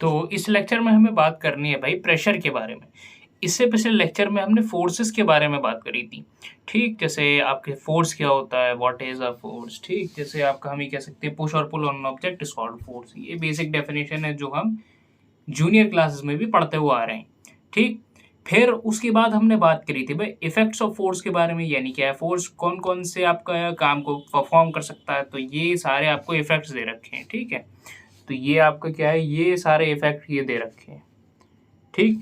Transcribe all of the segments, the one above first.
तो इस लेक्चर में हमें बात करनी है भाई प्रेशर के बारे में। इससे पिछले लेक्चर में हमने फोर्सेस के बारे में बात करी थी। ठीक, जैसे आपके फोर्स क्या होता है, व्हाट इज अ फोर्स। ठीक, जैसे आपका हम ये कह सकते हैं पुश और pull on object is called force. ये बेसिक डेफिनेशन है जो हम जूनियर क्लासेस में भी पढ़ते हुए आ रहे हैं। ठीक, फिर उसके बाद हमने बात करी थी भाई इफेक्ट्स ऑफ फोर्स के बारे में, यानी क्या है फोर्स कौन कौन से आपका काम को परफॉर्म कर सकता है। तो ये सारे आपको इफेक्ट्स दे रखे हैं। ठीक है, तो ये आपका क्या है, ये सारे इफेक्ट ये दे रखे हैं। ठीक,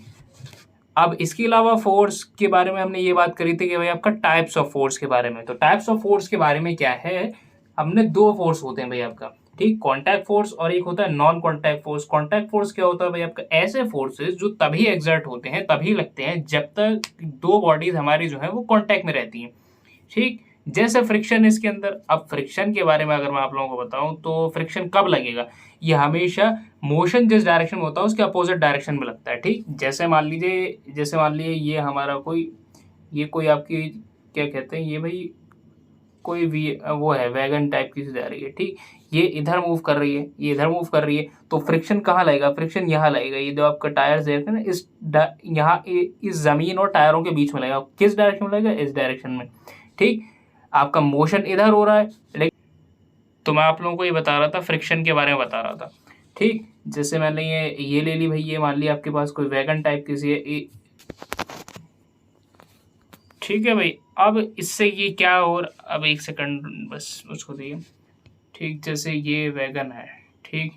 अब इसके अलावा फोर्स के बारे में हमने ये बात करी थी कि भाई आपका टाइप्स ऑफ फोर्स के बारे में। तो टाइप्स ऑफ फोर्स के बारे में क्या है, हमने दो फोर्स होते हैं भाई आपका। ठीक, कॉन्टैक्ट फोर्स और एक होता है non contact force. Contact force क्या होता है भाई आपका, ऐसे फोर्सेस जो तभी एग्जर्ट होते हैं, तभी लगते हैं जब तक दो बॉडीज हमारी जो है वो कॉन्टैक्ट में रहती हैं। ठीक, जैसे फ्रिक्शन इसके अंदर। अब फ्रिक्शन के बारे में अगर मैं आप लोगों को बताऊं तो फ्रिक्शन कब लगेगा, ये हमेशा मोशन जिस डायरेक्शन में होता है उसके अपोजिट डायरेक्शन में लगता है। ठीक, जैसे मान लीजिए ये हमारा कोई आपकी क्या कहते हैं, ये भाई कोई भी वो है वैगन टाइप की जा रही है। ठीक, ये इधर मूव कर रही है, ये इधर मूव कर रही है, तो फ्रिक्शन कहाँ लगेगा, फ्रिक्शन यहाँ लगेगा। ये जो आपका टायर्स है ना, यहाँ इस जमीन और टायरों के बीच में लगेगा। किस डायरेक्शन में लगेगा, इस डायरेक्शन में। ठीक, आपका मोशन इधर हो रहा है, लेकिन तो मैं आप लोगों को ये बता रहा था, फ्रिक्शन के बारे में बता रहा था। ठीक, जैसे मैंने ये ले ली भाई, ये मान लिया आपके पास कोई वैगन टाइप की सी है। ठीक है भाई, अब इससे ये क्या, और अब एक सेकंड बस उसको दिए। ठीक, जैसे ये वैगन है। ठीक,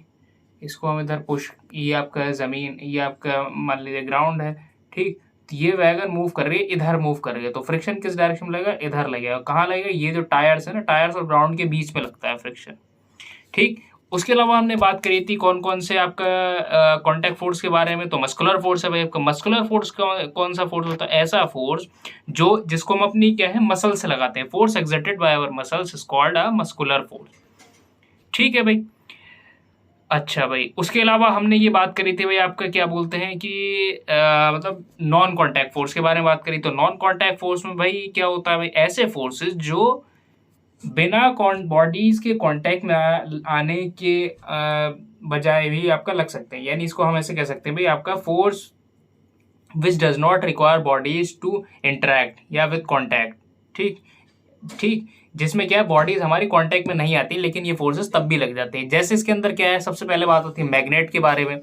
इसको हम इधर पुश, ये आपका है ज़मीन, ये आपका मान लीजिए ग्राउंड है। ठीक, तो ये वैगन मूव कर रही है, इधर मूव कर रही है, तो फ्रिक्शन किस डायरेक्शन में लगेगा, इधर लगेगा। कहाँ लगेगा, ये जो टायर्स है ना, टायर्स और ग्राउंड के बीच में लगता है फ्रिक्शन। ठीक, उसके अलावा हमने बात करी थी कौन कौन से आपका कॉन्टैक्ट फोर्स के बारे में। तो मस्कुलर फोर्स है भाई आपका। मस्कुलर फोर्स कौन सा फोर्स होता है, ऐसा फोर्स जो जिसको हम अपनी क्या है मसल से लगाते हैं। Force exerted by our muscles is called a muscular force. ठीक है भाई, अच्छा भाई, उसके अलावा हमने ये बात करी थी भाई आपका क्या बोलते हैं कि मतलब नॉन कॉन्टैक्ट फोर्स के बारे में बात करी। तो नॉन कॉन्टैक्ट फोर्स में भाई क्या होता है भाई, ऐसे फोर्सेस जो बिना बॉडीज के कांटेक्ट में आने के बजाय भी आपका लग सकते हैं। यानी इसको हम ऐसे कह सकते हैं भाई आपका force which does not require bodies to interact या विद कॉन्टैक्ट। ठीक, ठीक, जिसमें क्या है बॉडीज हमारी कांटेक्ट में नहीं आती, लेकिन ये फोर्सेस तब भी लग जाते हैं। जैसे इसके अंदर क्या है, सबसे पहले बात होती है मैग्नेट के बारे में।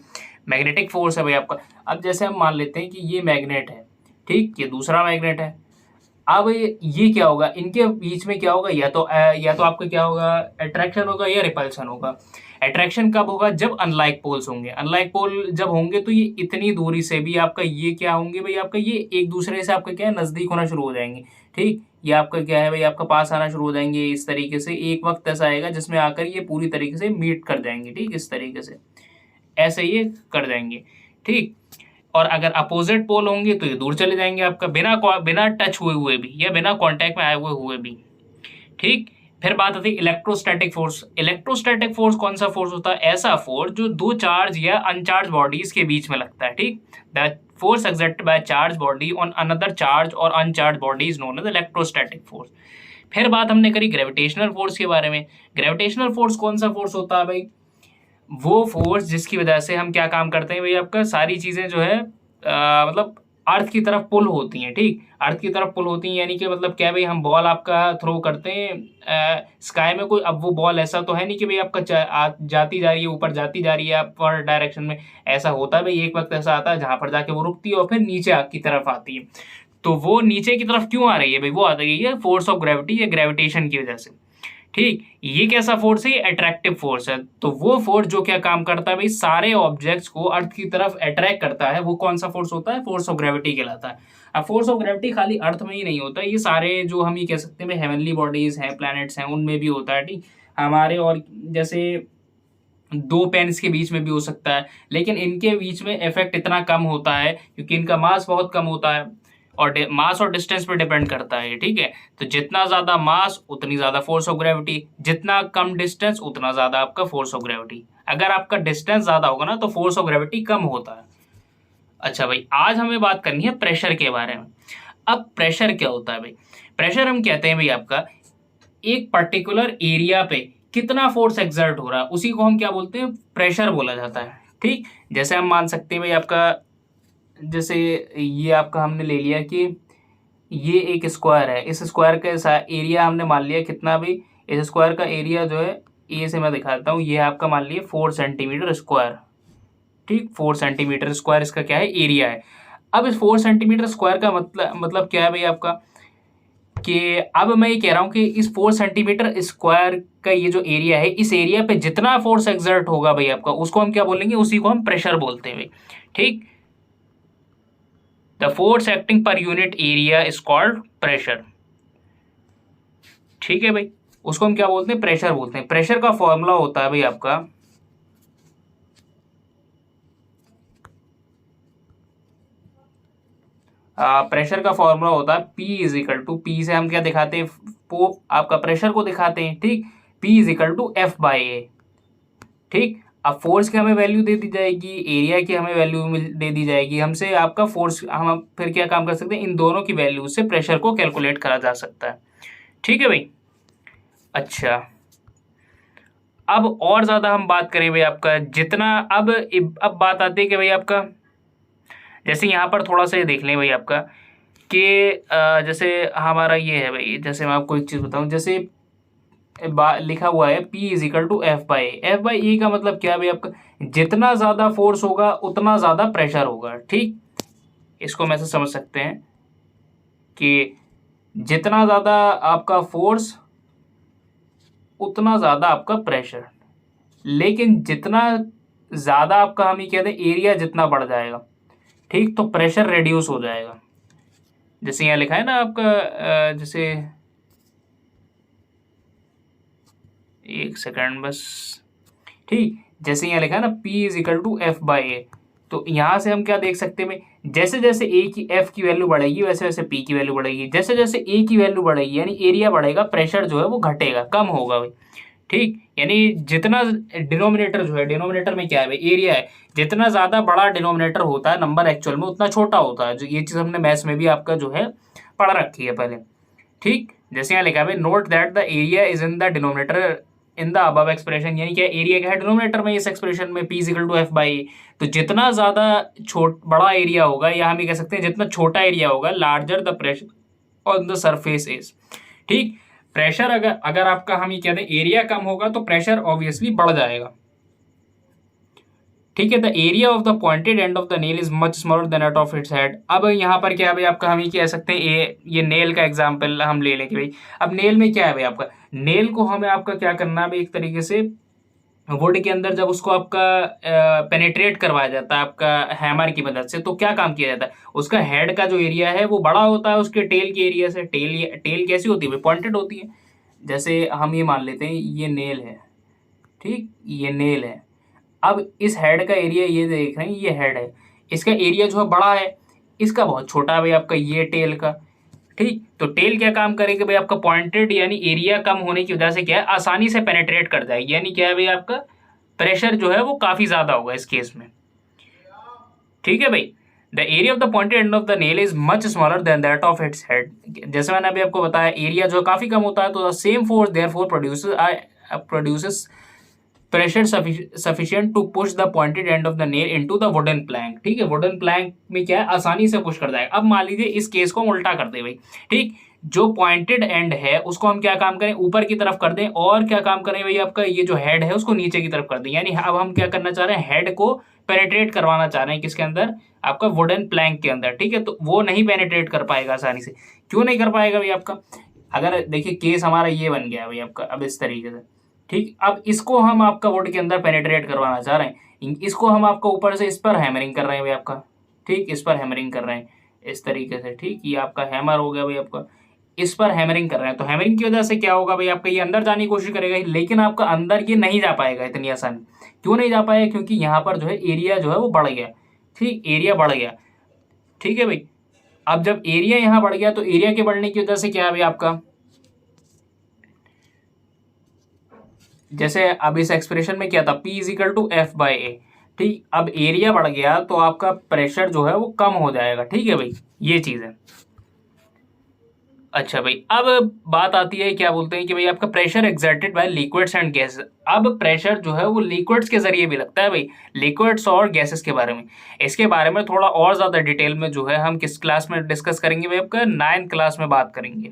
मैग्नेटिक फोर्स है भाई आपका। अब जैसे हम मान लेते हैं कि ये मैग्नेट है, ठीक, ये दूसरा मैग्नेट है। अब ये क्या होगा, इनके बीच में क्या होगा, या तो आपका क्या होगा, अट्रैक्शन होगा या रिपल्शन होगा। अट्रैक्शन कब होगा, जब अनलाइक पोल्स होंगे। अनलाइक पोल जब होंगे तो ये इतनी दूरी से भी आपका ये क्या होंगे भाई आपका, ये एक दूसरे से आपका क्या है नजदीक होना शुरू हो जाएंगे। ठीक, ये आपका क्या है भाई आपका पास आना शुरू हो जाएंगे। इस तरीके से एक वक्त ऐसा आएगा जिसमें आकर ये पूरी तरीके से मीट कर जाएंगे। ठीक, इस तरीके से ऐसे ये कर जाएंगे। ठीक, और अगर अपोजिट पोल होंगे तो ये दूर चले जाएंगे आपका, बिना बिना टच हुए भी या बिना कांटेक्ट में आए हुए भी। ठीक, फिर बात आती है इलेक्ट्रोस्टैटिक फोर्स। इलेक्ट्रोस्टैटिक फोर्स कौन सा फोर्स होता है, ऐसा फोर्स जो दो चार्ज या अनचार्ज बॉडीज के बीच में लगता है। ठीक, the force exerted by charge body on another charge और uncharged body is known as electrostatic force. फिर बात हमने करी ग्रेविटेशनल फोर्स के बारे में। ग्रेविटेशनल फोर्स कौन सा फोर्स होता है भाई, वो फोर्स जिसकी वजह से हम क्या काम करते हैं भाई आपका, सारी चीजें जो है मतलब अर्थ की तरफ पुल होती हैं। ठीक, अर्थ की तरफ पुल होती हैं, यानी कि मतलब क्या भाई, हम बॉल आपका थ्रो करते हैं स्काई में कोई, अब वो बॉल ऐसा तो है नहीं कि भाई आपका जाती जा रही है, ऊपर जाती जा रही है अपर डायरेक्शन में। ऐसा होता है भाई, एक वक्त ऐसा आता है जहां पर जाके वो रुकती है और फिर नीचे की तरफ आती है। तो वो नीचे की तरफ क्यों आ रही है भाई, वो आ रही है फोर्स ऑफ ग्रेविटी या ग्रेविटेशन की वजह से। ठीक, ये कैसा फोर्स है, अट्रैक्टिव फोर्स है। तो वो फोर्स जो क्या काम करता है भाई, सारे ऑब्जेक्ट्स को अर्थ की तरफ अट्रैक्ट करता है, वो कौन सा फोर्स होता है, फोर्स ऑफ ग्रेविटी कहलाता है। अब फोर्स ऑफ ग्रेविटी खाली अर्थ में ही नहीं होता, ये सारे जो हम ये कह सकते हैं हेवनली बॉडीज हैं, प्लैनेट्स हैं, उनमें भी होता है। ठीक, हमारे और जैसे दो पेन्स के बीच में भी हो सकता है, लेकिन इनके बीच में इफेक्ट इतना कम होता है क्योंकि इनका मास बहुत कम होता है और मास और डिस्टेंस पे डिपेंड करता है। ठीक है, तो जितना ज्यादा मास उतनी ज्यादा फोर्स ऑफ ग्रेविटी, जितना कम डिस्टेंस उतना ज्यादा आपका फोर्स ऑफ ग्रेविटी। अगर आपका डिस्टेंस ज्यादा होगा ना तो फोर्स ऑफ ग्रेविटी कम होता है। अच्छा भाई, आज हमें बात करनी है प्रेशर के बारे में। अब प्रेशर क्या होता है भाई, प्रेशर हम कहते हैं भाई आपका एक पर्टिकुलर एरिया पे कितना फोर्स एक्सर्ट हो रहा है, उसी को हम क्या बोलते हैं, प्रेशर बोला जाता है। ठीक, जैसे हम मान सकते हैं भाई आपका, जैसे ये आपका हमने ले लिया कि ये एक स्क्वायर है, इस स्क्वायर का एरिया हमने मान लिया कितना भाई, इस स्क्वायर का एरिया जो है, ए से मैं दिखाता हूँ, ये आपका मान लिया 4 सेंटीमीटर स्क्वायर। ठीक, 4 सेंटीमीटर स्क्वायर इसका क्या है, एरिया है। अब इस 4 सेंटीमीटर स्क्वायर का मतलब क्या है भाई आपका, कि अब मैं ये कह रहा हूँ कि इस 4 सेंटीमीटर स्क्वायर का ये जो एरिया है, इस एरिया पे जितना फोर्स एक्सर्ट होगा भाई आपका, उसको हम क्या बोलेंगे, उसी को हम प्रेशर बोलते हैं भाई। ठीक, the force acting per unit area is called pressure. ठीक है भाई, उसको हम क्या बोलते हैं, प्रेशर बोलते हैं। प्रेशर का फॉर्मूला होता है भाई आपका, प्रेशर का फॉर्मूला होता है P is equal to, P से हम क्या दिखाते हैं, आपका प्रेशर को दिखाते हैं। ठीक, P is equal to F by A. ठीक, अब फोर्स की हमें वैल्यू दे दी जाएगी, एरिया की हमें वैल्यू दे दी जाएगी, हमसे आपका फोर्स, हम फिर क्या काम कर सकते हैं, इन दोनों की वैल्यू से प्रेशर को कैलकुलेट करा जा सकता है। ठीक है भाई। अच्छा, अब और ज़्यादा हम बात करें भाई आपका, जितना अब बात आती है कि भाई आपका, जैसे यहाँ पर थोड़ा सा ये देख लें भाई आपका कि जैसे हमारा ये है भाई, जैसे मैं आपको एक चीज़ बताऊँ, जैसे लिखा हुआ है P is equal to F by A. F by A का मतलब क्या है भाई आपका, जितना ज़्यादा फोर्स होगा उतना ज़्यादा प्रेशर होगा। ठीक, इसको हम ऐसे समझ सकते हैं कि जितना ज़्यादा आपका फोर्स उतना ज़्यादा आपका प्रेशर, लेकिन जितना ज़्यादा आपका, हम ये कहते हैं, एरिया जितना बढ़ जाएगा, ठीक, तो प्रेशर रिड्यूस हो जाएगा। जैसे यहाँ लिखा है ना आपका, जैसे एक सेकंड बस। ठीक, जैसे यहाँ लिखा है ना P is equal to F by A, तो यहाँ से हम क्या देख सकते हैं, जैसे जैसे ए की, एफ की वैल्यू बढ़ेगी वैसे वैसे पी की वैल्यू बढ़ेगी, जैसे जैसे ए की वैल्यू बढ़ेगी यानी एरिया बढ़ेगा, प्रेशर जो है वो घटेगा, कम होगा भाई। ठीक, यानी जितना डिनोमिनेटर जो है, डिनोमिनेटर में क्या है भाई, एरिया है, जितना ज़्यादा बड़ा डिनोमिनेटर होता है नंबर एक्चुअल में, उतना छोटा होता है। जो ये चीज़ हमने मैथ्स में भी आपका जो है पढ़ रखी है पहले। ठीक, जैसे यहाँ लिखा है भाई, note that the area is in the denominator in the above expression, यानी क्या, एरिया क्या है डिनोमिनेटर में, इस एक्सप्रेशन में P equal to F by. तो जितना ज़्यादा बड़ा एरिया होगा, या हम ये कह सकते हैं जितना छोटा एरिया होगा, larger the pressure on the surface is. ठीक, प्रेशर अगर आपका, हम ये कहते हैं, एरिया कम होगा तो प्रेशर ऑब्वियसली बढ़ जाएगा। ठीक है, the area of the pointed end of the nail is much smaller than that of its head. अब यहाँ पर क्या है भाई आपका, हम ये कह सकते हैं, ये नेल का एग्जांपल हम ले लें कि भाई, अब नेल में क्या है भाई आपका, नेल को हमें आपका क्या करना है भाई, एक तरीके से वुड के अंदर जब उसको आपका पेनिट्रेट करवाया जाता है आपका हैमर की मदद से, तो क्या काम किया जाता है, उसका हेड का जो एरिया है वो बड़ा होता है उसके टेल के एरिया से। टेल कैसी होती है भाई, पॉइंटेड होती है। जैसे हम ये मान लेते हैं ये नेल है, ठीक, ये नेल है। अब इस हेड का एरिया, ये देख रहे हैं, ये हेड है, इसका एरिया जो है बड़ा है, इसका बहुत छोटा है भाई आपका ये टेल का। ठीक, तो टेल क्या काम करेगा भाई आपका, पॉइंटेड यानी एरिया कम होने की वजह से क्या है, आसानी से पेनिट्रेट कर जाएगी, यानी क्या है भाई आपका, प्रेशर जो है वो काफ़ी ज़्यादा होगा इस केस में। ठीक है भाई, the area of the pointed end of the nail is much smaller than that of its head. जैसे मैंने अभी आपको बताया, एरिया जो काफ़ी कम होता है, तो the same force therefore produces pressure sufficient to push the pointed end of the nail into the wooden plank. ठीक है, वुडन प्लैंक में क्या है, आसानी से पुश कर जाएगा। अब मान लीजिए इस केस को हम उल्टा कर दें भाई। ठीक, जो पॉइंटेड एंड है उसको हम क्या काम करें, ऊपर की तरफ कर दें, और क्या काम करें भाई आपका, ये जो हेड है उसको नीचे की तरफ कर दें। यानी अब हम क्या करना चाह रहे हैं, हेड को पेनिट्रेट करवाना चाह रहे हैं, किसके अंदर, आपका वुडन प्लैंक के अंदर। ठीक है, तो वो नहीं पेनिट्रेट कर पाएगा आसानी से। क्यों नहीं कर पाएगा भाई आपका, अगर देखिए केस हमारा ये बन गया भाई आपका, अब इस तरीके से। ठीक, अब इसको हम आपका वुड के अंदर पेनिट्रेट करवाना चाह रहे हैं, इसको हम आपका ऊपर से इस पर हैमरिंग कर रहे हैं भाई आपका। ठीक, इस पर हैमरिंग कर रहे हैं इस तरीके से। ठीक, ये आपका हैमर हो गया भाई आपका, इस पर हैमरिंग कर रहे हैं। तो हैमरिंग की वजह से क्या होगा भाई आपका, ये अंदर जाने की कोशिश करेगा, लेकिन आपका अंदर ये नहीं जा पाएगा इतनी आसानी। क्यों नहीं जा पाएगा, क्योंकि यहाँ पर जो है एरिया जो है वो बढ़ गया। ठीक, एरिया बढ़ गया। ठीक है भाई, अब जब एरिया यहाँ बढ़ गया, तो एरिया के बढ़ने की वजह से क्या है भाई आपका, जैसे अब इस एक्सप्रेशन में क्या था, P is equal to F by A. ठीक, अब एरिया बढ़ गया तो आपका प्रेशर जो है वो कम हो जाएगा। ठीक है भाई, ये चीज़ है। अच्छा भाई, अब बात आती है क्या बोलते हैं कि भाई आपका pressure exerted bye liquids and gases. अब प्रेशर जो है वो लिक्विड्स के जरिए भी लगता है भाई, लिक्विड्स और गैसेस के बारे में। इसके बारे में थोड़ा और ज्यादा डिटेल में जो है हम किस क्लास में डिस्कस करेंगे भाई, आपका 9th क्लास में बात करेंगे।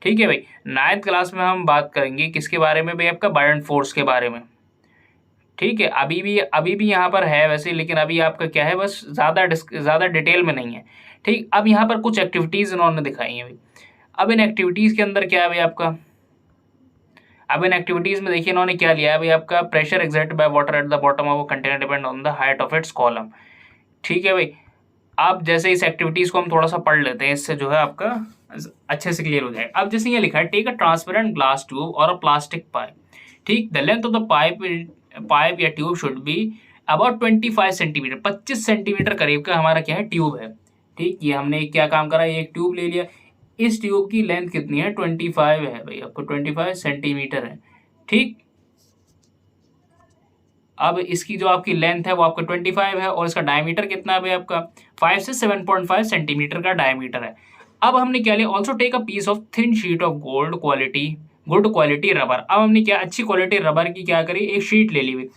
ठीक है भाई, 9th क्लास में हम बात करेंगे किसके बारे में भाई, आपका बायोंट फोर्स के बारे में। ठीक है, अभी भी यहाँ पर है वैसे, लेकिन अभी आपका क्या है, बस ज़्यादा डिटेल में नहीं है। ठीक, अब यहाँ पर कुछ एक्टिविटीज़ इन्होंने दिखाई हैं भाई। अब इन एक्टिविटीज़ के अंदर क्या है भाई आपका, अब इन एक्टिविटीज़ में देखिए इन्होंने क्या लिया है भाई, आपका pressure exerted bye water at the bottom of a container depend on the height of its column. ठीक है भाई, अब जैसे इस एक्टिविटीज़ को हम थोड़ा सा पढ़ लेते हैं, इससे जो है आपका अच्छे से क्लियर हो जाएगा। अब जैसे ये लिखा है, take a transparent glass tube और अ प्लास्टिक पाइप। ठीक, the length of the pipe या tube should be about 25 centimetre, 25 centimetre करीब का हमारा क्या है, ट्यूब है। ठीक, ये हमने क्या काम करा, ये एक ट्यूब ले लिया, इस ट्यूब की लेंथ कितनी है, 25 है भाई, आपको 25 सेंटीमीटर है। ठीक, अब इसकी जो आपकी लेंथ है वो आपका 25 है, और इसका डायमीटर कितना है भाई, आपका 5 से 7.5 सेंटीमीटर का डायमीटर है। अब हमने क्या लिया, also take a piece of thin sheet of good quality rubber. अब हमने क्या, अच्छी क्वालिटी रबर की क्या करी, एक शीट ले ली हुई।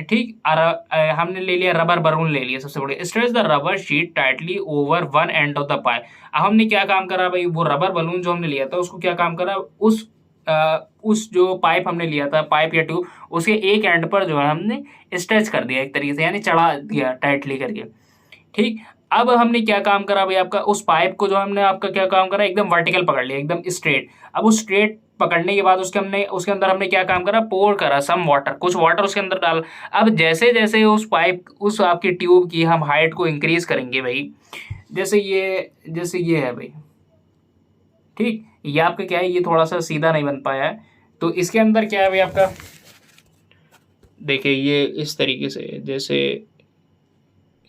ठीक, हमने ले लिया रबर बलून ले लिया, सबसे बड़ी stretch the rubber sheet tightly over one end of the pipe. अब हमने क्या काम करा भाई, वो रबर बलून जो हमने लिया था उसको क्या काम करा, उस जो पाइप हमने लिया था, पाइप या ट्यूब, उसके एक एंड पर जो है हमने स्ट्रेच कर दिया एक तरीके से, यानी चढ़ा दिया टाइटली करके। ठीक, अब हमने क्या काम करा भाई, आपका उस पाइप को जो हमने आपका क्या काम करा, एकदम वर्टिकल पकड़ लिया, एकदम स्ट्रेट। अब उस स्ट्रेट पकड़ने के बाद उसके अंदर हमने क्या काम करा, पोर करा सम वाटर, कुछ वाटर उसके अंदर डाल। अब जैसे जैसे उस आपकी ट्यूब की हम हाइट को इंक्रीज करेंगे भाई, जैसे ये है भाई। ठीक, ये आपका क्या है, ये थोड़ा सा सीधा नहीं बन पाया है, तो इसके अंदर क्या है भाई आपका, देखिए ये इस तरीके से जैसे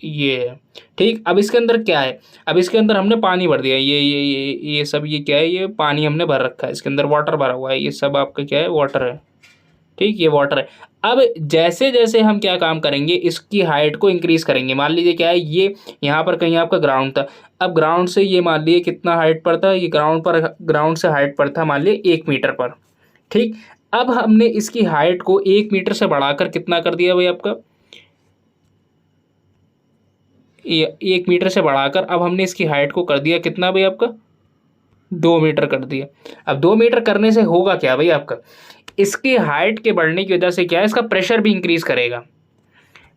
ये है। ठीक, अब इसके अंदर क्या है, अब इसके अंदर हमने पानी भर दिया, ये सब ये क्या है, ये पानी हमने भर रखा है, इसके अंदर वाटर भरा हुआ है, ये सब आपका क्या है, वाटर है। ठीक, ये वाटर है। अब जैसे जैसे हम क्या काम करेंगे, इसकी हाइट को इंक्रीज करेंगे। मान लीजिए क्या है, ये यहाँ पर कहीं आपका ग्राउंड था, अब ग्राउंड से ये मान लीजिए कितना हाइट पर था, ये ग्राउंड से हाइट पर था मान लीजिए 1 मीटर पर। ठीक, अब हमने इसकी हाइट को 1 मीटर से बढ़ाकर कितना कर दिया भाई आपका, 1 मीटर से बढ़ाकर अब हमने इसकी हाइट को कर दिया कितना भाई आपका, 2 मीटर कर दिया। अब 2 मीटर करने से होगा क्या भाई आपका, इसकी हाइट के बढ़ने की वजह से क्या है, इसका प्रेशर भी इंक्रीज करेगा।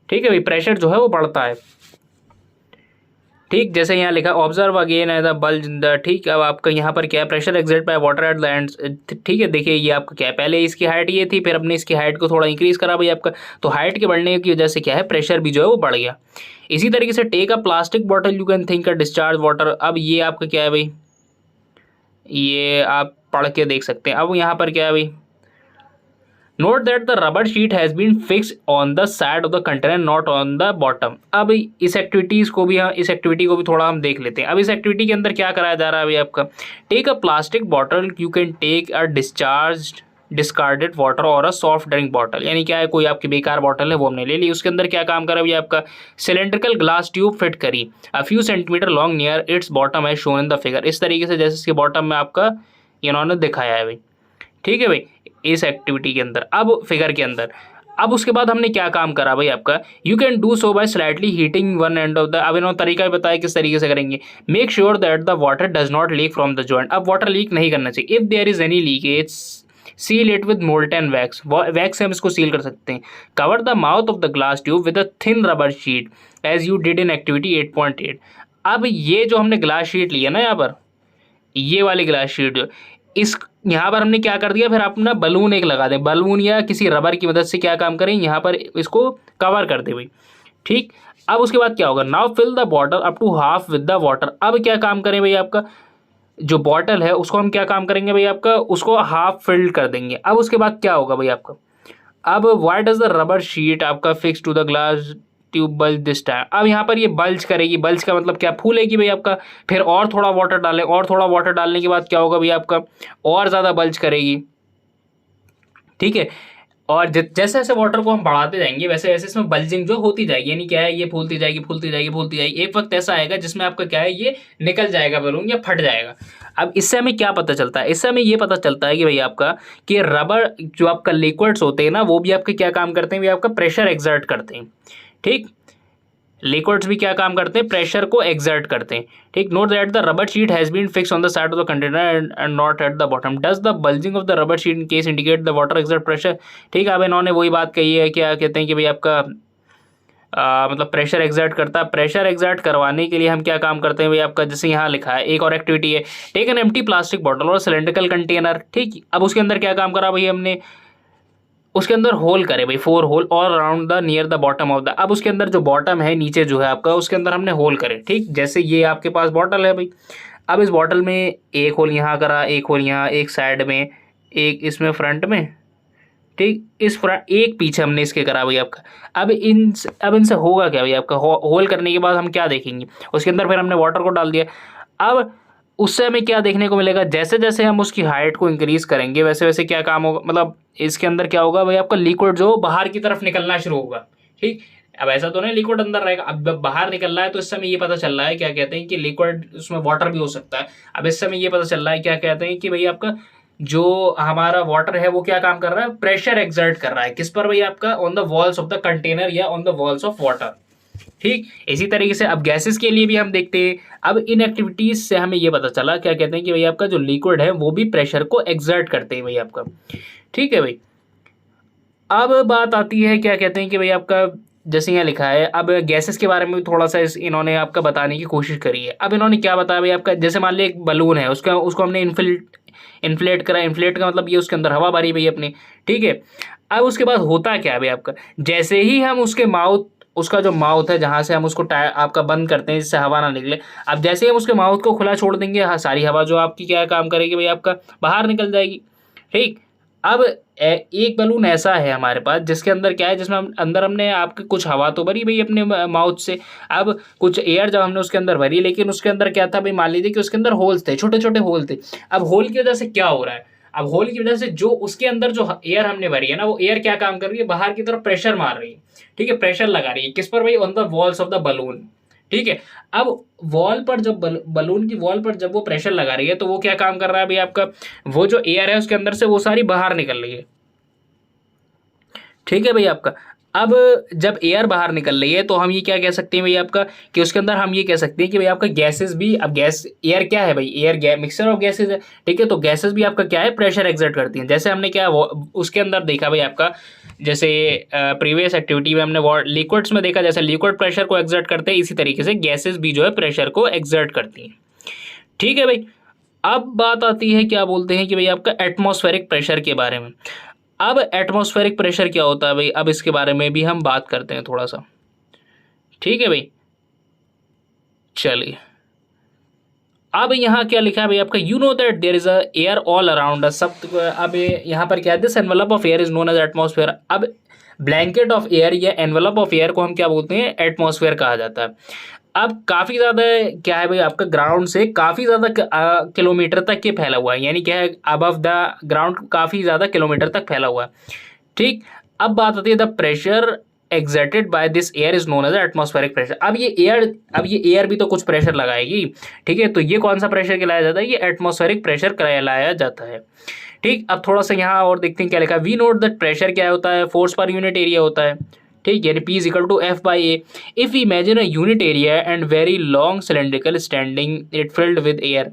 ठीक है भाई, प्रेशर जो है वो बढ़ता है। ठीक, जैसे यहाँ लिखा observe again as the bulge in the. ठीक, अब आपका यहाँ पर क्या है, pressure exert by water at the ends. ठीक है, देखिए ये आपका क्या है, पहले इसकी हाइट ये थी, फिर अपने इसकी हाइट को थोड़ा इंक्रीज करा भाई आपका, तो हाइट के बढ़ने की वजह से क्या है, प्रेशर भी जो है वो बढ़ गया। इसी तरीके से take a plastic bottle, you can think a discharge water. अब ये आपका क्या है भाई, ये आप पढ़ के देख सकते हैं। अब यहाँ पर क्या है भाई, note that the rubber sheet has been fix on the side of the container not on the bottom. अब इस एक्टिविटी को भी थोड़ा हम देख लेते हैं। अब इस एक्टिविटी के अंदर क्या कराया जा रहा है अभी आपका, take a plastic bottle, you can take a discarded water और अ सॉफ्ट ड्रिंक बॉटल। यानी क्या है, कोई आपकी बेकार बॉटल है वो हमने ले ली, उसके अंदर क्या काम करा भाई आपका, सिलेंड्रिकल ग्लास ट्यूब फिट करी a few centimetre long near its bottom as shown in the figure. इस तरीके से जैसे इसके बॉटम में आपका इन्होंने दिखाया है भाई। ठीक है भाई, इस एक्टिविटी के अंदर, अब फिगर के अंदर, अब उसके बाद हमने क्या काम करा भाई आपका, you can do so by slightly heating one end of the. अब इन्होंने तरीका भी बताया किस तरीके से करेंगे। Make sure that the water does not leak from the joint. अब वाटर लीक नहीं करना चाहिए। If there is any leakage seal it with molten wax, wax से हम इसको सील कर सकते हैं। Cover the mouth of the glass tube with a thin rubber sheet as you did in activity 8.8। अब ये जो हमने ग्लास शीट लिया ना, यहाँ पर ये वाली ग्लास शीट, इस यहाँ पर हमने क्या कर दिया, फिर अपना बलून एक लगा दें, बलून या किसी रबर की मदद से क्या काम करें, यहाँ पर इसको कवर कर दे भाई। ठीक, अब उसके बाद क्या होगा, now fill the bottle up to half with the water. अब क्या काम करें भाई, आपका जो बॉटल है उसको हम क्या काम करेंगे भाई आपका, उसको हाफ फिल्ड कर देंगे। अब उसके बाद क्या होगा भाई आपका, अब why does the rubber sheet आपका fix to the glass tube bulge this time. अब यहाँ पर ये बल्ज करेगी, बल्ज का मतलब क्या, फूलेगी भाई आपका। फिर और थोड़ा वाटर डालें, और थोड़ा वाटर डालने के बाद क्या होगा भाई आपका, और ज़्यादा बल्ज करेगी। ठीक है, और जैसे जैसे वाटर को हम बढ़ाते जाएंगे वैसे वैसे इसमें बल्जिंग जो होती जाएगी, यानी क्या है, ये फूलती जाएगी फूलती जाएगी फूलती जाएगी। एक वक्त ऐसा आएगा जिसमें आपका क्या है, ये निकल जाएगा बलून या फट जाएगा। अब इससे हमें क्या पता चलता है, इससे हमें ये पता चलता है कि भाई आपका कि रबर जो आपका लिक्विड्स होते हैं ना, वो भी आपके क्या काम करते हैं, भी आपका प्रेशर एक्सर्ट करते हैं। ठीक, लिक्विड्स भी क्या काम करते हैं, प्रेशर को एक्सर्ट करते हैं। ठीक, note that the rubber sheet has been fix on the side of the container and not at the bottom. Does the bulging of the rubber sheet in case indicate the water exert pressure. ठीक, अब इन्होंने वही बात कही है, क्या कहते हैं कि भाई आपका मतलब प्रेशर एक्सर्ट करता है। प्रेशर एक्सर्ट करवाने के लिए हम क्या काम करते हैं भाई आपका, जैसे यहाँ लिखा है एक और एक्टिविटी है, take an empty plastic bottle और सिलेंड्रिकल कंटेनर। ठीक, अब उसके अंदर क्या काम करा भाई हमने, उसके अंदर होल करे भाई 4 होल और around the near the bottom of the. अब उसके अंदर जो बॉटम है नीचे जो है आपका, उसके अंदर हमने होल करे। ठीक, जैसे ये आपके पास बॉटल है भाई, अब इस बॉटल में एक होल यहाँ करा, एक होल यहाँ, एक साइड में, एक इसमें फ्रंट में। ठीक, इस फ्रंट एक पीछे हमने इसके करा भाई आपका। अब इनसे होगा क्या भाई आपका, होल करने के बाद हम क्या देखेंगे, उसके अंदर फिर हमने वाटर को डाल दिया। अब उससे हमें क्या देखने को मिलेगा, जैसे जैसे हम उसकी हाइट को इंक्रीज करेंगे वैसे वैसे क्या काम होगा, मतलब इसके अंदर क्या होगा भाई आपका, लिक्विड जो बाहर की तरफ निकलना शुरू होगा। ठीक, अब ऐसा तो नहीं लिक्विड अंदर रहेगा, अब बाहर निकल रहा है तो इस समय ये पता चल रहा है, क्या कहते हैं कि लिक्विड उसमें वाटर भी हो सकता है। अब इस समय ये पता चल रहा है, क्या कहते हैं कि भाई आपका जो हमारा वाटर है वो क्या काम कर रहा है, प्रेशर एक्सर्ट कर रहा है। किस पर भाई आपका, on the walls of the container या on the walls of water. ठीक, इसी तरीके से अब गैसेस के लिए भी हम देखते हैं। अब इन एक्टिविटीज से हमें ये पता चला, क्या कहते हैं कि भाई आपका जो लिक्विड है वो भी प्रेशर को एक्सर्ट करते हैं भाई आपका। ठीक है भाई, अब बात आती है, क्या कहते हैं कि भाई आपका जैसे यहाँ लिखा है, अब गैसेस के बारे में भी थोड़ा सा इन्होंने आपका बताने की कोशिश करी है। अब इन्होंने क्या बताया भाई आपका, जैसे मान लिया एक बलून है, उसको हमने इन्फ्लेट करा। इन्फ्लेट का मतलब ये उसके अंदर हवा भरी भाई अपनी। ठीक है, अब उसके बाद होता क्या है भाई आपका, जैसे ही हम उसके उसका जो माउथ है जहाँ से हम उसको आपका बंद करते हैं जिससे हवा ना निकले, अब जैसे ही हम उसके माउथ को खुला छोड़ देंगे, हाँ, सारी हवा जो आपकी क्या काम करेगी भाई आपका, बाहर निकल जाएगी। ठीक, अब एक बलून ऐसा है हमारे पास जिसके अंदर क्या है, जिसमें अंदर हमने आपके कुछ हवा तो भरी भाई अपने माउथ से। अब कुछ एयर जब हमने उसके अंदर भरी, लेकिन उसके अंदर क्या था भाई, मान लीजिए कि उसके अंदर होल्स थे, छोटे छोटे होल थे। अब होल की वजह से क्या हो रहा है, अब होल की वजह से जो उसके अंदर जो एयर हमने भरी है ना, वो एयर क्या काम कर रही है, बाहर की तरफ प्रेशर मार रही है। ठीक है, प्रेशर लगा रही है किस पर भाई, on the walls of the balloon. ठीक है, अब वॉल पर जब बलून की वॉल पर जब वो प्रेशर लगा रही है तो वो क्या काम कर रहा है भाई आपका, वो जो एयर है उसके अंदर से वो सारी बाहर निकल रही है। ठीक है भाई आपका, अब जब एयर बाहर निकल रही है तो हम ये क्या कह सकते हैं भाई आपका, कि उसके अंदर हम ये कह सकते हैं कि भाई आपका गैसेस भी, अब गैस एयर क्या है भाई, एयर मिक्सचर ऑफ गैसेस है। ठीक है, तो गैसेस भी आपका क्या है, प्रेशर एक्सर्ट करती हैं। जैसे हमने क्या उसके अंदर देखा भाई आपका, जैसे प्रीवियस एक्टिविटी में हमने लिक्विड्स में देखा, जैसे लिक्विड प्रेशर को एक्सर्ट करते हैं, इसी तरीके से गैसेस भी जो है प्रेशर को एक्सर्ट करती हैं। ठीक है भाई, अब बात आती है, क्या बोलते हैं कि भाई आपका एटमॉस्फेरिक प्रेशर के बारे में। अब एटमॉस्फेरिक प्रेशर क्या होता है भाई, अब इसके बारे में भी हम बात करते हैं थोड़ा सा। ठीक है भाई, चलिए, अब यहाँ क्या लिखा है भाई आपका, you know that there is a air all around us. सब अब यहाँ पर क्या है, this envelope of air is known as atmosphere. अब ब्लैंकेट ऑफ एयर या एनवेलप ऑफ एयर को हम क्या बोलते हैं, एटमॉस्फेयर कहा जाता है। अब काफ़ी ज़्यादा क्या है भाई आपका, ग्राउंड से काफ़ी ज़्यादा किलोमीटर तक ये फैला हुआ है, यानी क्या है, अबव द ग्राउंड काफ़ी ज़्यादा किलोमीटर तक फैला हुआ है। ठीक, अब बात आती है, the pressure exerted by this air is known as atmospheric pressure. अब ये एयर भी तो कुछ प्रेशर लगाएगी। ठीक है, तो ये कौन सा प्रेशर कहलाया जाता है, ये एटमॉस्फेरिक प्रेशर कहलाया जाता है। ठीक, अब थोड़ा सा यहाँ और देखते हैं क्या लिखा है, वी नोट दैट प्रेशर क्या होता है, फोर्स पर यूनिट एरिया होता है। ठीक, यानी P is equal to F by A. If we imagine a unit area and very long cylindrical standing it filled with air,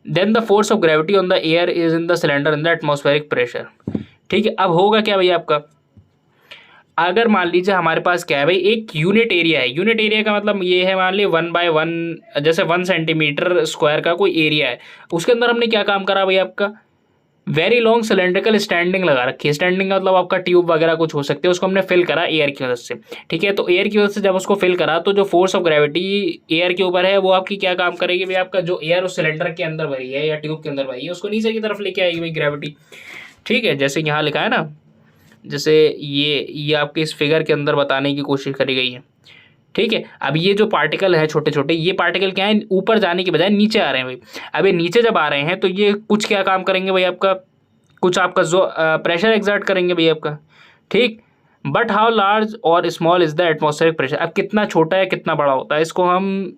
then the force of gravity on the air is in the cylinder in the atmospheric pressure. ठीक है, अब होगा क्या भाई आपका, अगर मान लीजिए हमारे पास क्या है भाई, एक यूनिट एरिया है। यूनिट एरिया का मतलब ये है, मान लीजिए 1/1, जैसे 1 सेंटीमीटर स्क्वायर का कोई एरिया है, उसके अंदर हमने क्या काम करा भाई आपका, वेरी लॉन्ग सिलेंड्रिकल स्टैंडिंग लगा रखी है। स्टैंडिंग का मतलब आपका ट्यूब वगैरह कुछ हो सकते हैं, उसको हमने फिल करा एयर की मदद से। ठीक है, तो एयर की वजह से जब उसको फिल करा तो जो फोर्स ऑफ ग्रेविटी एयर के ऊपर है वो आपकी क्या काम करेगी भाई, आपका जो एयर उस सिलेंडर के अंदर भरी है या ट्यूब के अंदर भरी है उसको नीचे की तरफ लेके आएगी भाई ग्रेविटी। ठीक है, जैसे यहाँ लिखा है ना, जैसे ये आपके इस फिगर के अंदर बताने की कोशिश करी गई है। ठीक है, अब ये जो पार्टिकल है छोटे छोटे, ये पार्टिकल क्या है, ऊपर जाने के बजाय नीचे आ रहे हैं भाई। अब ये नीचे जब आ रहे हैं तो ये कुछ क्या काम करेंगे भाई आपका, कुछ आपका जो प्रेशर एग्जर्ट करेंगे भाई आपका, ठीक। बट हाउ लार्ज और small is the atmospheric pressure, अब कितना छोटा है कितना बड़ा होता है इसको हम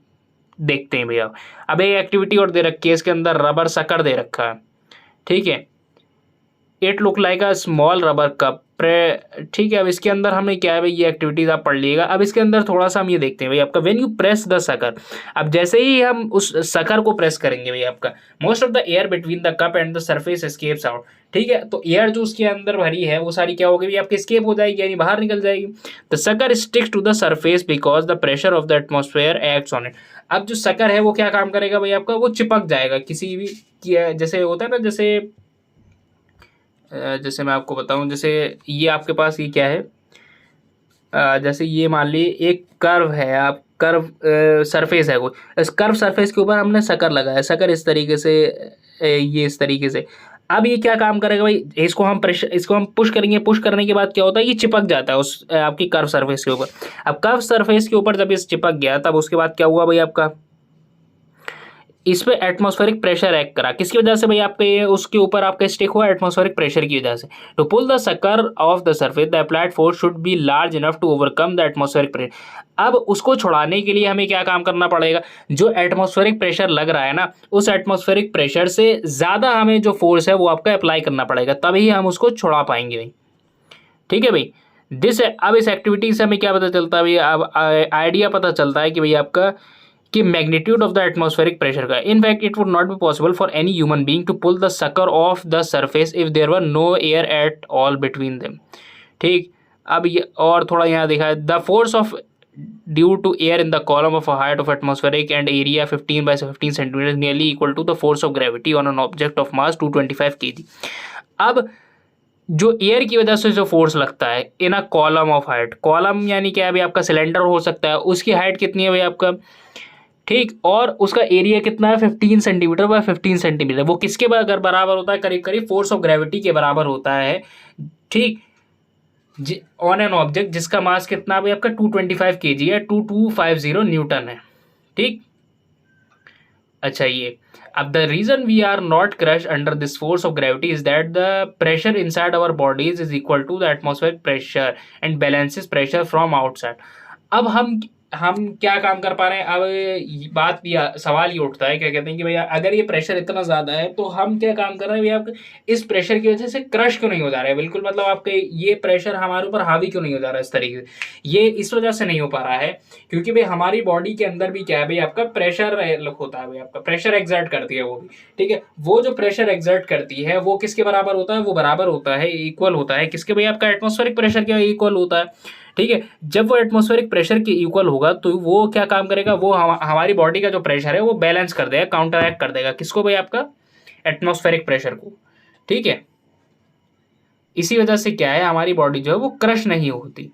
देखते हैं भैया। अब एक एक्टिविटी और दे रखी है, इसके अंदर रबर सकर दे रखा है, ठीक है। It look like a small rubber cup, ठीक है। अब इसके अंदर हमें क्या है भाई, ये एक्टिविटीज आप पढ़ लीजिएगा। अब इसके अंदर थोड़ा सा हम ये देखते हैं भाई आपका, when you press the sucker, अब जैसे ही हम उस सकर को प्रेस करेंगे भाई आपका, most of the air between the cup and the surface escapes out, ठीक है। तो एयर जो उसके अंदर भरी है वो सारी क्या होगी भाई आपकी, एस्केप हो जाएगी यानी बाहर निकल जाएगी। The sucker sticks to the surface because the pressure of the atmosphere acts on it. अब जो सकर है वो क्या काम करेगा भाई आपका, वो चिपक जाएगा किसी भी, जैसे होता है ना, जैसे मैं आपको बताऊं, जैसे ये आपके पास ये क्या है, जैसे ये मान लीजिए एक कर्व है, आप कर्व सरफेस है कोई, इस कर्व सरफेस के ऊपर हमने सकर लगाया, सकर इस तरीके से, ये इस तरीके से। अब ये क्या काम करेगा भाई, इसको हम पुश करेंगे, पुश करने के बाद क्या होता है, ये चिपक जाता है उस आपकी कर्व सरफेस के ऊपर। अब कर्व सरफेस के ऊपर जब ये चिपक गया, तब उसके बाद क्या हुआ भाई आपका, इस पे एटमॉस्फेरिक प्रेशर एक्ट करा, किसकी वजह से भाई आपके उसके ऊपर आपका स्टिक हुआ, एटमॉस्फेरिक प्रेशर की वजह से। To pull the sucker off the surface the applied force should be large enough to overcome the atmospheric pressure. अब उसको छुड़ाने के लिए हमें क्या काम करना पड़ेगा, जो एटमॉस्फेरिक प्रेशर लग रहा है ना, उस एटमॉस्फेरिक प्रेशर से ज़्यादा हमें जो फोर्स है वो आपका अप्लाई करना पड़ेगा, तभी हम उसको छुड़ा पाएंगे भाई, ठीक है भाई। अब इस एक्टिविटी से हमें क्या पता चलता है भाई, अब आइडिया पता चलता है कि भाई आपका कि magnitude of the atmospheric pressure का। In fact it would not be possible for any human being to pull the sucker off the surface if there were no air at all between them, ठीक। अब ये और थोड़ा यहाँ देखा है, the force of due to air in the column of a height of atmospheric and area 15 by 15 centimetre nearly equal to the force of gravity on an object of mass 225 kg। अब जो air की वजह से जो force लगता है in a column of height, column यानी क्या है भाई आपका, सिलेंडर हो सकता है, उसकी हाइट कितनी है भाई आपका, ठीक, और उसका एरिया कितना है 15 सेंटीमीटर बाय 15 सेंटीमीटर, वो किसके अगर बराबर होता है, करीब करीब फोर्स ऑफ ग्रेविटी के बराबर होता है, ठीक, ऑन एन ऑब्जेक्ट जिसका मास कितना है आपका 225 kg है, 2250 न्यूटन है, ठीक। अच्छा ये, अब the reason we are not crush under this force of gravity is that the pressure inside our bodies is equal to the atmospheric pressure and balances pressure from outside. अब हम क्या काम कर पा रहे हैं, अब बात भी सवाल ये उठता है, क्या कहते हैं कि भैया अगर ये प्रेशर इतना ज़्यादा है तो हम क्या काम कर रहे हैं भैया, आप इस प्रेशर की वजह से क्रश क्यों नहीं हो जा रहा है, बिल्कुल मतलब आपके ये प्रेशर हमारे ऊपर हावी क्यों नहीं हो जा रहा है इस तरीके से। ये इस वजह से नहीं हो पा रहा है क्योंकि भाई हमारी बॉडी के अंदर भी क्या है भाई आपका प्रेशर होता है, भाई आपका प्रेशर एग्जर्ट करती है वो भी, ठीक है। वो जो प्रेशर एग्जर्ट करती है वो किसके बराबर होता है, वो बराबर होता है, इक्वल होता है किसके भाई आपका, एटमॉस्फेरिक प्रेशर के इक्वल होता है, ठीक है। जब वो एटमॉस्फेरिक प्रेशर के इक्वल होगा तो वो क्या काम करेगा, वो हमारी बॉडी का जो प्रेशर है वो बैलेंस कर देगा, काउंटर एक्ट कर देगा, किसको भाई आपका, एटमॉस्फेरिक प्रेशर को, ठीक है। इसी वजह से क्या है, हमारी बॉडी जो है वो क्रश नहीं होती।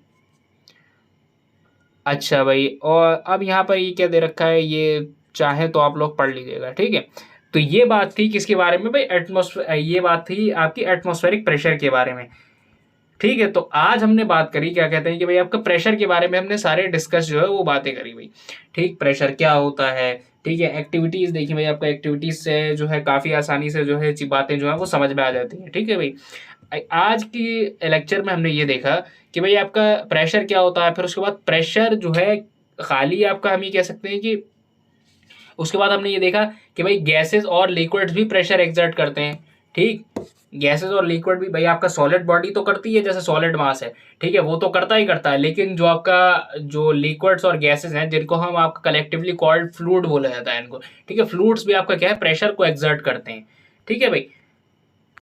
अच्छा भाई, और अब यहाँ पर ये क्या दे रखा है, ये चाहे तो आप लोग पढ़ लीजिएगा, ठीक है। तो ये बात थी किसके बारे में भाई, ये बात थी आपकी एटमॉस्फेरिक प्रेशर के बारे में, ठीक है। तो आज हमने बात करी, क्या कहते हैं कि भाई आपका प्रेशर के बारे में हमने सारे डिस्कस जो है वो बातें करी भाई, ठीक। प्रेशर क्या होता है, ठीक है। एक्टिविटीज़ देखिए भाई आपका, एक्टिविटीज़ से जो है काफ़ी आसानी से जो है बातें जो है वो समझ में आ जाती हैं, ठीक है भाई। आज की लेक्चर में हमने ये देखा कि भाई आपका प्रेशर क्या होता है, फिर उसके बाद प्रेशर जो है खाली आपका हम ये कह सकते हैं कि, उसके बाद हमने ये देखा कि भाई गैसेस और लिक्विड्स भी प्रेशर एक्सर्ट करते हैं, ठीक। गैसेस और लिक्विड भी भाई आपका सॉलिड बॉडी तो करती है, जैसे सॉलिड मास है, ठीक है, वो तो करता ही करता है, लेकिन जो आपका जो लिक्विड्स और गैसेस हैं जिनको हम आपका कलेक्टिवली कॉल्ड फ्लूइड बोला जाता है इनको, ठीक है। फ्लूइड्स भी आपका क्या है, प्रेशर को एक्सर्ट करते हैं, ठीक है भाई।